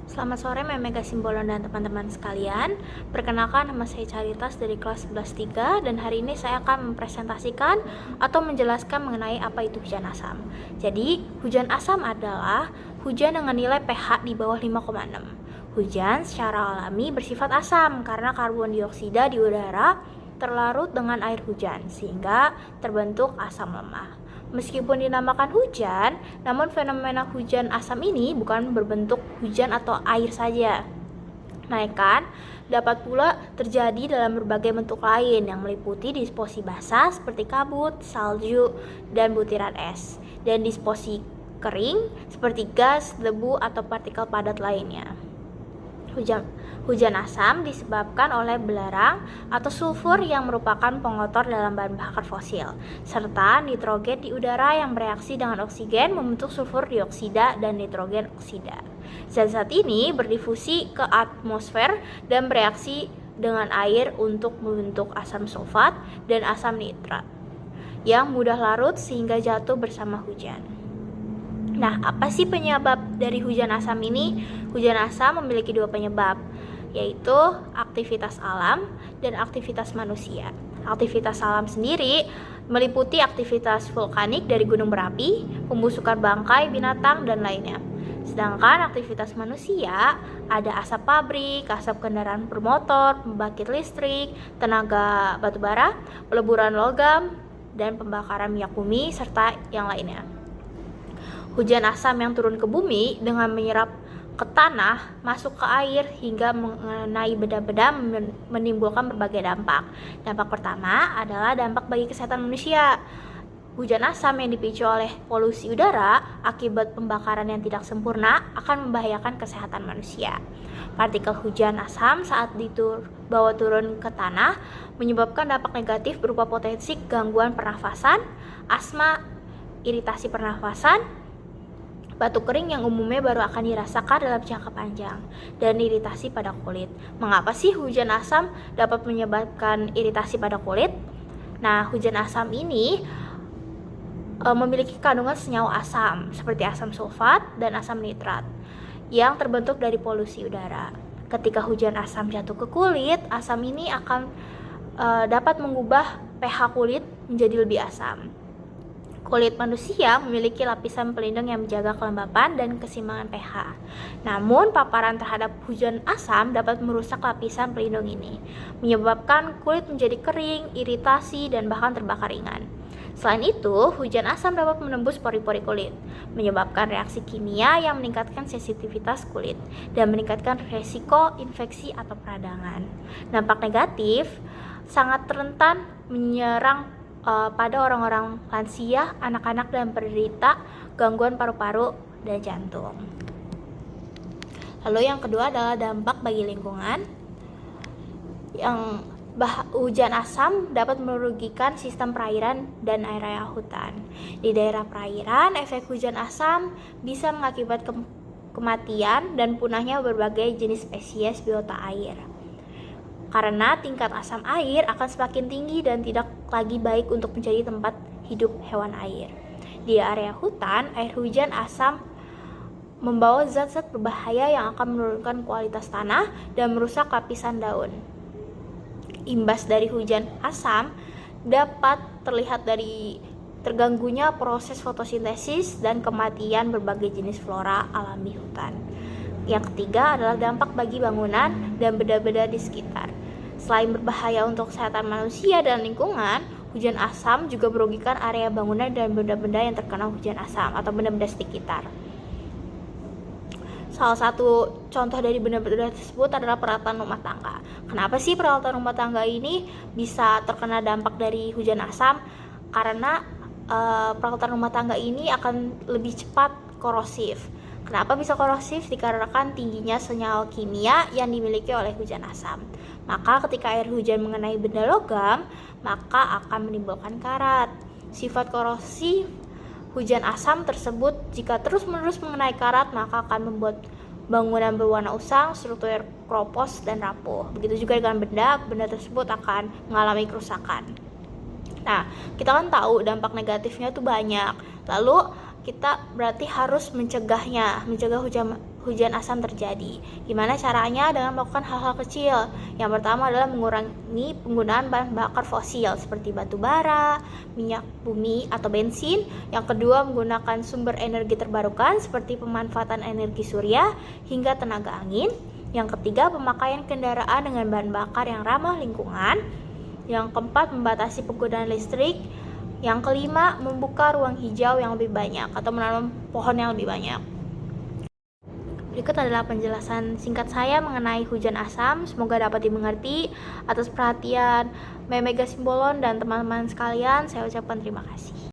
Selamat sore Memega Simbolon dan teman-teman sekalian. Perkenalkan, nama saya Caritas dari kelas 11-3 dan hari ini saya akan mempresentasikan atau menjelaskan mengenai apa itu hujan asam. Jadi, hujan asam adalah hujan dengan nilai pH di bawah 5,6. Hujan secara alami bersifat asam karena karbon dioksida di udara terlarut dengan air hujan sehingga terbentuk asam lemah. Meskipun dinamakan hujan, namun fenomena hujan asam ini bukan berbentuk hujan atau air saja, melainkan dapat pula terjadi dalam berbagai bentuk lain yang meliputi disposisi basah seperti kabut, salju, dan butiran es, dan disposisi kering seperti gas, debu, atau partikel padat lainnya. Hujan asam disebabkan oleh belerang atau sulfur yang merupakan pengotor dalam bahan bakar fosil, serta nitrogen di udara yang bereaksi dengan oksigen membentuk sulfur dioksida dan nitrogen oksida. Zat-zat ini berdifusi ke atmosfer dan bereaksi dengan air untuk membentuk asam sulfat dan asam nitrat yang mudah larut sehingga jatuh bersama hujan. Nah, apa sih penyebab dari hujan asam ini? Hujan asam memiliki dua penyebab, yaitu aktivitas alam dan aktivitas manusia. Aktivitas alam sendiri meliputi aktivitas vulkanik dari gunung berapi, pembusukan bangkai binatang, dan lainnya. Sedangkan aktivitas manusia ada asap pabrik, asap kendaraan bermotor, pembangkit listrik, tenaga batubara, peleburan logam, dan pembakaran minyak bumi, serta yang lainnya. Hujan asam yang turun ke bumi dengan menyerap ke tanah, masuk ke air hingga mengenai benda-benda menimbulkan berbagai dampak. Dampak pertama adalah dampak bagi kesehatan manusia. Hujan asam yang dipicu oleh polusi udara akibat pembakaran yang tidak sempurna akan membahayakan kesehatan manusia. Partikel hujan asam saat dibawa turun ke tanah menyebabkan dampak negatif berupa potensi gangguan pernafasan, asma, iritasi pernafasan, batuk kering yang umumnya baru akan dirasakan dalam jangka panjang, dan iritasi pada kulit. Mengapa sih hujan asam dapat menyebabkan iritasi pada kulit? Nah, hujan asam ini memiliki kandungan senyawa asam seperti asam sulfat dan asam nitrat yang terbentuk dari polusi udara. Ketika hujan asam jatuh ke kulit, asam ini akan dapat mengubah pH kulit menjadi lebih asam. Kulit manusia memiliki lapisan pelindung yang menjaga kelembapan dan keseimbangan pH. Namun, paparan terhadap hujan asam dapat merusak lapisan pelindung ini, menyebabkan kulit menjadi kering, iritasi, dan bahkan terbakar ringan. Selain itu, hujan asam dapat menembus pori-pori kulit, menyebabkan reaksi kimia yang meningkatkan sensitivitas kulit dan meningkatkan risiko infeksi atau peradangan. Dampak negatif sangat rentan menyerang pada orang-orang lansia, anak-anak, dan penderita gangguan paru-paru dan jantung. Lalu yang kedua adalah dampak bagi lingkungan. Hujan asam dapat merugikan sistem perairan dan area hutan. Di daerah perairan, efek hujan asam bisa mengakibatkan kematian dan punahnya berbagai jenis spesies biota air, karena tingkat asam air akan semakin tinggi dan tidak lagi baik untuk menjadi tempat hidup hewan air. Di area hutan, air hujan asam membawa zat-zat berbahaya yang akan menurunkan kualitas tanah dan merusak lapisan daun. Imbas dari hujan asam dapat terlihat dari terganggunya proses fotosintesis dan kematian berbagai jenis flora alami hutan. Yang ketiga adalah dampak bagi bangunan dan benda-benda di sekitar. Selain berbahaya untuk kesehatan manusia dan lingkungan, hujan asam juga merugikan area bangunan dan benda-benda yang terkena hujan asam atau benda-benda sekitar. Salah satu contoh dari benda-benda tersebut adalah peralatan rumah tangga. Kenapa sih peralatan rumah tangga ini bisa terkena dampak dari hujan asam? Karena peralatan rumah tangga ini akan lebih cepat korosif. Kenapa bisa korosif? Dikarenakan tingginya senyawa kimia yang dimiliki oleh hujan asam. Maka ketika air hujan mengenai benda logam, maka akan menimbulkan karat. Sifat korosi hujan asam tersebut jika terus-menerus mengenai karat, maka akan membuat bangunan berwarna usang, struktur kropos, dan rapuh. Begitu juga dengan benda tersebut akan mengalami kerusakan. Nah, kita kan tahu dampak negatifnya itu banyak. Lalu kita berarti harus mencegah hujan asam terjadi. Gimana caranya? Dengan melakukan hal-hal kecil. Yang pertama adalah mengurangi penggunaan bahan bakar fosil seperti batu bara, minyak bumi atau bensin. Yang kedua, menggunakan sumber energi terbarukan seperti pemanfaatan energi surya hingga tenaga angin. Yang ketiga, pemakaian kendaraan dengan bahan bakar yang ramah lingkungan. Yang keempat, membatasi penggunaan listrik. Yang kelima, membuka ruang hijau yang lebih banyak atau menanam pohon yang lebih banyak. Berikut adalah penjelasan singkat saya mengenai hujan asam. Semoga dapat dimengerti. Atas perhatian Mega Simbolon dan teman-teman sekalian, saya ucapkan terima kasih.